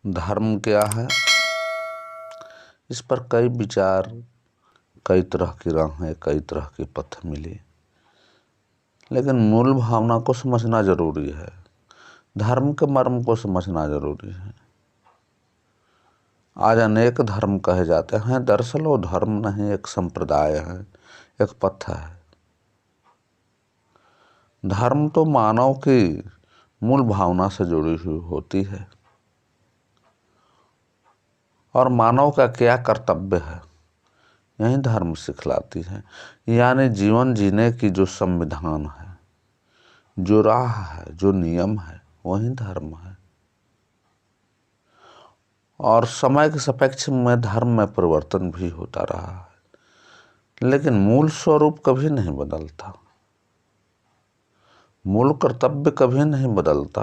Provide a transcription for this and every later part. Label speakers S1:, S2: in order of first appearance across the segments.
S1: धर्म क्या है, इस पर कई विचार, कई तरह की राहें, कई तरह के पथ मिले, लेकिन मूल भावना को समझना जरूरी है। धर्म के मर्म को समझना जरूरी है। आज अनेक धर्म कहे जाते हैं, दरअसल वो धर्म नहीं, एक संप्रदाय है, एक पथ है। धर्म तो मानव की मूल भावना से जुड़ी हुई होती है और मानव का क्या कर्तव्य है, यही धर्म सिखलाती है। यानी जीवन जीने की जो संविधान है, जो राह है, जो नियम है, वही धर्म है। और समय के सापेक्ष में धर्म में परिवर्तन भी होता रहा है, लेकिन मूल स्वरूप कभी नहीं बदलता, मूल कर्तव्य कभी नहीं बदलता।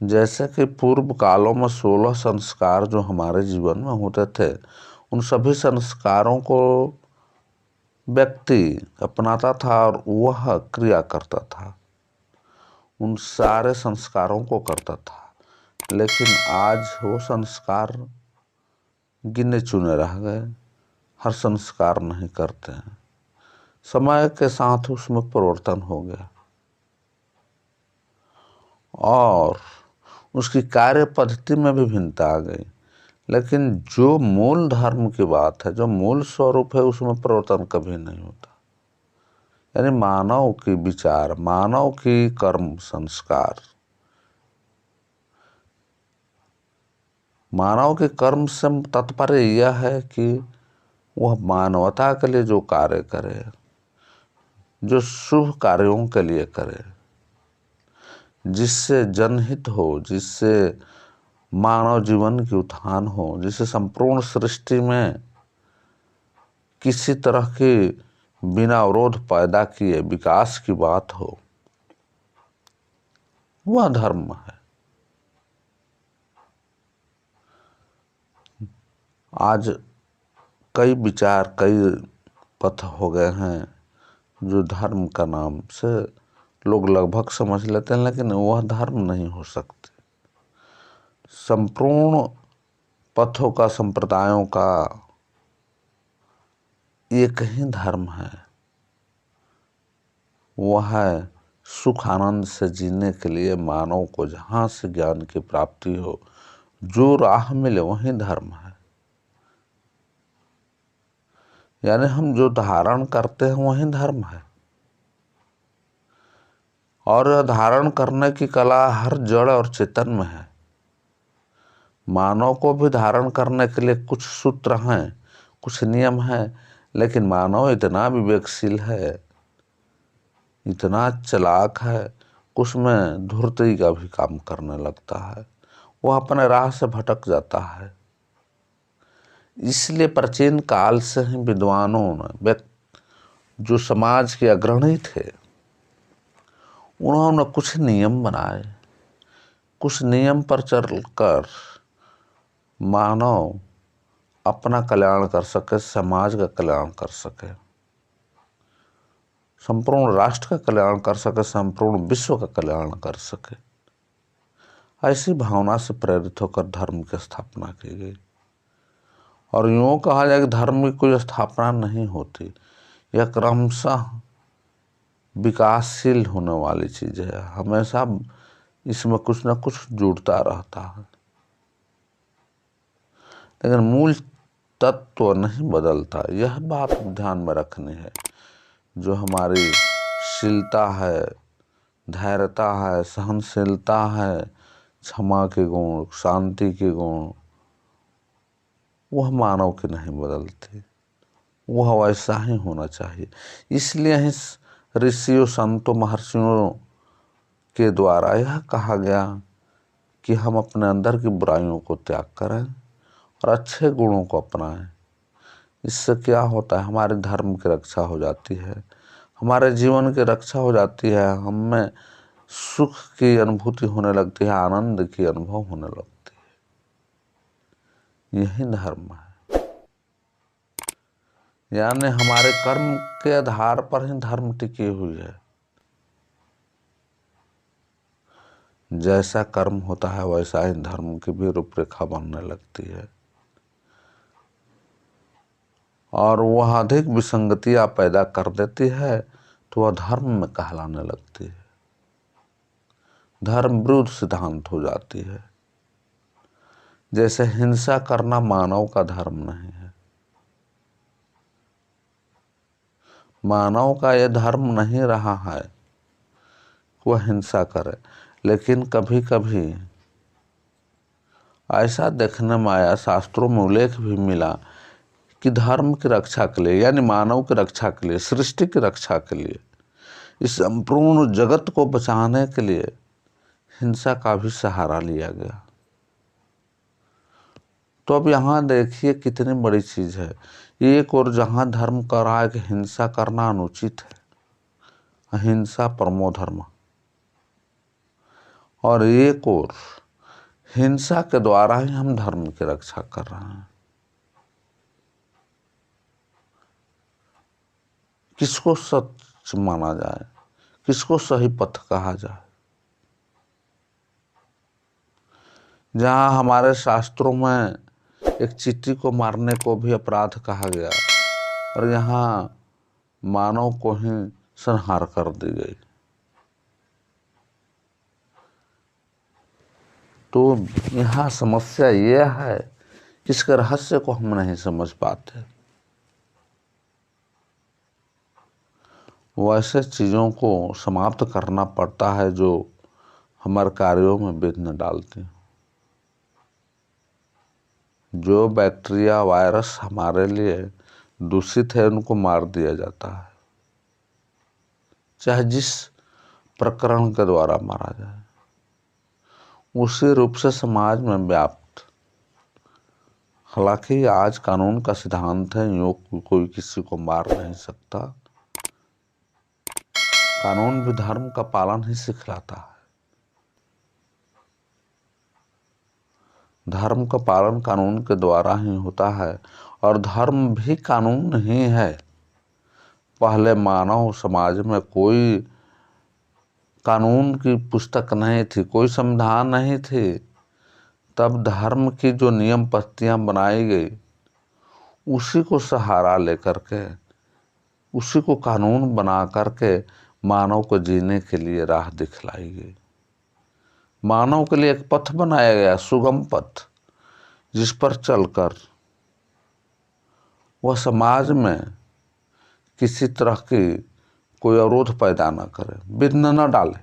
S1: जैसे कि पूर्व कालों में 16 संस्कार जो हमारे जीवन में होते थे, उन सभी संस्कारों को व्यक्ति अपनाता था और वह क्रिया करता था, उन सारे संस्कारों को करता था। लेकिन आज वो संस्कार गिने चुने रह गए, हर संस्कार नहीं करते हैं। समय के साथ उसमें परिवर्तन हो गया और उसकी कार्य पद्धति में भी भिन्नता आ गई, लेकिन जो मूल धर्म की बात है, जो मूल स्वरूप है, उसमें परिवर्तन कभी नहीं होता। यानी मानव की विचार, मानव की कर्म संस्कार, मानव के कर्म से तात्पर्य यह है कि वह मानवता के लिए जो कार्य करे, जो शुभ कार्यों के लिए करे, जिससे जनहित हो, जिससे मानव जीवन की उत्थान हो, जिससे संपूर्ण सृष्टि में किसी तरह की बिना अवरोध पैदा किए विकास की बात हो, वह धर्म है। आज कई विचार, कई पथ हो गए हैं जो धर्म का नाम से लोग लगभग समझ लेते हैं, लेकिन वह धर्म नहीं हो सकते। संपूर्ण पथों का, संप्रदायों का एक ही धर्म है, वह है सुख आनंद से जीने के लिए मानव को जहाँ से ज्ञान की प्राप्ति हो, जो राह मिले, वही धर्म है। यानी हम जो धारण करते हैं वही धर्म है, और धारण करने की कला हर जड़ और चेतन में है। मानव को भी धारण करने के लिए कुछ सूत्र हैं, कुछ नियम हैं, लेकिन मानव इतना विवेकशील है, इतना चालाक है, कुछ में धूर्तता का भी काम करने लगता है, वह अपने राह से भटक जाता है। इसलिए प्राचीन काल से ही विद्वानों ने, जो समाज के अग्रणी थे, उन्होंने कुछ नियम बनाए, कुछ नियम पर चलकर मानव अपना कल्याण कर सके, समाज का कल्याण कर सके, संपूर्ण राष्ट्र का कल्याण कर सके, संपूर्ण विश्व का कल्याण कर सके। ऐसी भावना से प्रेरित होकर धर्म की स्थापना की गई। और यूँ कहा जाए कि धर्म की कोई स्थापना नहीं होती, यह क्रमशः विकासशील होने वाली चीज है। हमेशा इसमें कुछ न कुछ जुड़ता रहता है, लेकिन मूल तत्व नहीं बदलता। यह बात ध्यान में रखनी है। जो हमारी शीलता है, धैर्यता है, सहनशीलता है, क्षमा के गुण, शांति के गुण, वह मानव के नहीं बदलते, वह वैसा ही होना चाहिए। इसलिए ही ऋषियों, संतों, महर्षियों के द्वारा यह कहा गया कि हम अपने अंदर की बुराइयों को त्याग करें और अच्छे गुणों को अपनाएं। इससे क्या होता है, हमारे धर्म की रक्षा हो जाती है, हमारे जीवन की रक्षा हो जाती है, हमें सुख की अनुभूति होने लगती है, आनंद की अनुभव होने लगती है। यही धर्म है। यानी हमारे कर्म के आधार पर ही धर्म टिकी हुई है। जैसा कर्म होता है वैसा ही धर्म की भी रूपरेखा बनने लगती है और वह अधिक विसंगतियां पैदा कर देती है तो वह धर्म में कहलाने लगती है, धर्म विरुद्ध सिद्धांत हो जाती है। जैसे हिंसा करना मानव का धर्म नहीं है, मानव का यह धर्म नहीं रहा है वह हिंसा करे, लेकिन कभी कभी ऐसा देखने में आया, शास्त्रों में उल्लेख भी मिला कि धर्म की रक्षा के लिए यानी मानव की रक्षा के लिए, सृष्टि की रक्षा के लिए, इस संपूर्ण जगत को बचाने के लिए हिंसा का भी सहारा लिया गया। तो अब यहाँ देखिए कितनी बड़ी चीज है। एक और जहाँ धर्म कह रहा है कि हिंसा करना अनुचित है, अहिंसा परमो धर्म, और एक और हिंसा के द्वारा ही हम धर्म की रक्षा कर रहे हैं। किसको सच माना जाए, किसको सही पथ कहा जाए? जहाँ हमारे शास्त्रों में एक चींटी को मारने को भी अपराध कहा गया और यहाँ मानव को ही संहार कर दी गई। तो यहाँ समस्या यह है कि इसके रहस्य को हम नहीं समझ पाते। वैसे चीज़ों को समाप्त करना पड़ता है जो हमारे कार्यों में विघ्न डालती हैं। जो बैक्टीरिया वायरस हमारे लिए दूषित है उनको मार दिया जाता है, चाहे जिस प्रकरण के द्वारा मारा जाए। उसी रूप से समाज में व्याप्त, हालांकि आज कानून का सिद्धांत है योग कोई किसी को मार नहीं सकता, कानून भी धर्म का पालन ही सिखलाता है। धर्म का पालन कानून के द्वारा ही होता है और धर्म भी कानून ही है। पहले मानव समाज में कोई कानून की पुस्तक नहीं थी, कोई संविधान नहीं थी, तब धर्म की जो नियम पत्तियां बनाई गई उसी को सहारा लेकर के, उसी को कानून बना करके मानव को जीने के लिए राह दिखलाई गई। मानव के लिए एक पथ बनाया गया, सुगम पथ, जिस पर चलकर वह समाज में किसी तरह की कोई अवरोध पैदा न करे, विघ्न न डाले।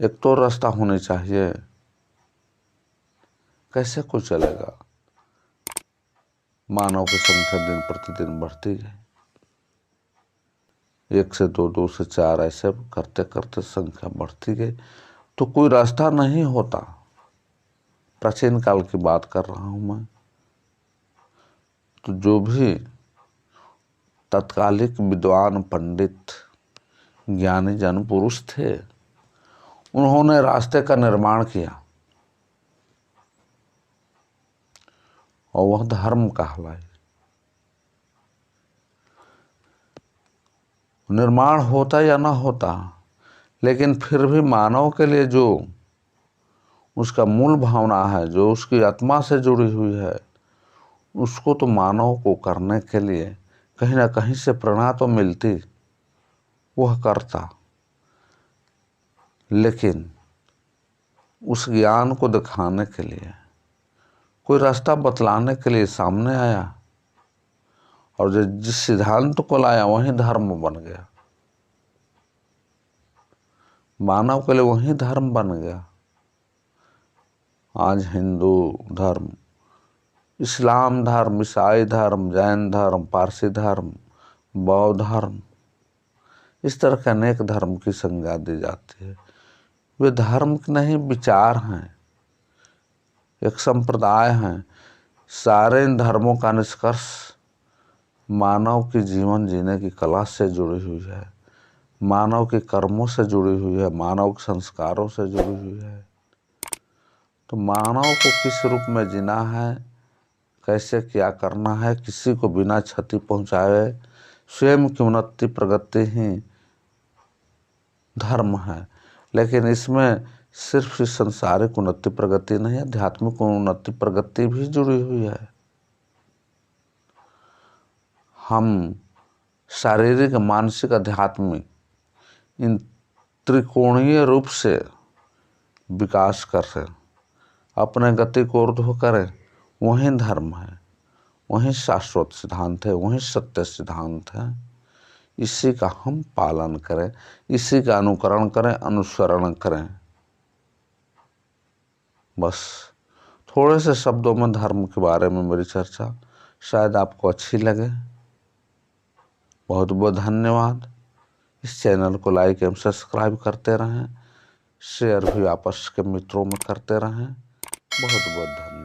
S1: एक तो रास्ता होनी चाहिए, कैसे कोई चलेगा? मानव की संख्या दिन प्रतिदिन बढ़ती गई, 1 से 2, 2 से 4, ऐसे करते करते संख्या बढ़ती गई, तो कोई रास्ता नहीं होता। प्राचीन काल की बात कर रहा हूं मैं। तो जो भी तत्कालिक विद्वान, पंडित, ज्ञानी जन पुरुष थे, उन्होंने रास्ते का निर्माण किया और वह धर्म कहलाए। निर्माण होता या ना होता, लेकिन फिर भी मानव के लिए जो उसका मूल भावना है, जो उसकी आत्मा से जुड़ी हुई है, उसको तो मानव को करने के लिए कहीं ना कहीं से प्रेरणा तो मिलती, वह करता। लेकिन उस ज्ञान को दिखाने के लिए, कोई रास्ता बतलाने के लिए सामने आया और जिस सिद्धांत को लाया वही धर्म बन गया। मानव के लिए वही धर्म बन गया। आज हिंदू धर्म, इस्लाम धर्म, ईसाई धर्म, जैन धर्म, पारसी धर्म, बौद्ध धर्म, इस तरह के अनेक धर्म की संज्ञा दी जाती है। वे धर्म नहीं, विचार हैं, एक संप्रदाय हैं। सारे इन धर्मों का निष्कर्ष मानव की जीवन जीने की कला से जुड़ी हुई है, मानव के कर्मों से जुड़ी हुई है, मानव के संस्कारों से जुड़ी हुई है। तो मानव को किस रूप में जीना है, कैसे क्या करना है, किसी को बिना क्षति पहुंचाए स्वयं की उन्नति प्रगति ही धर्म है। लेकिन इसमें सिर्फ इस संसारिक उन्नति प्रगति नहीं, आध्यात्मिक उन्नति प्रगति भी जुड़ी हुई है। हम शारीरिक, मानसिक, आध्यात्मिक इन त्रिकोणीय रूप से विकास करें, अपने गति को ऊर्ध्व करें, वही धर्म है, वही शाश्वत सिद्धांत है, वही सत्य सिद्धांत है। इसी का हम पालन करें, इसी का अनुकरण करें, अनुसरण करें। बस थोड़े से शब्दों में धर्म के बारे में मेरी चर्चा शायद आपको अच्छी लगे। बहुत बहुत धन्यवाद। इस चैनल को लाइक एवं सब्सक्राइब करते रहें, शेयर भी आपस के मित्रों में करते रहें। बहुत बहुत धन्यवाद।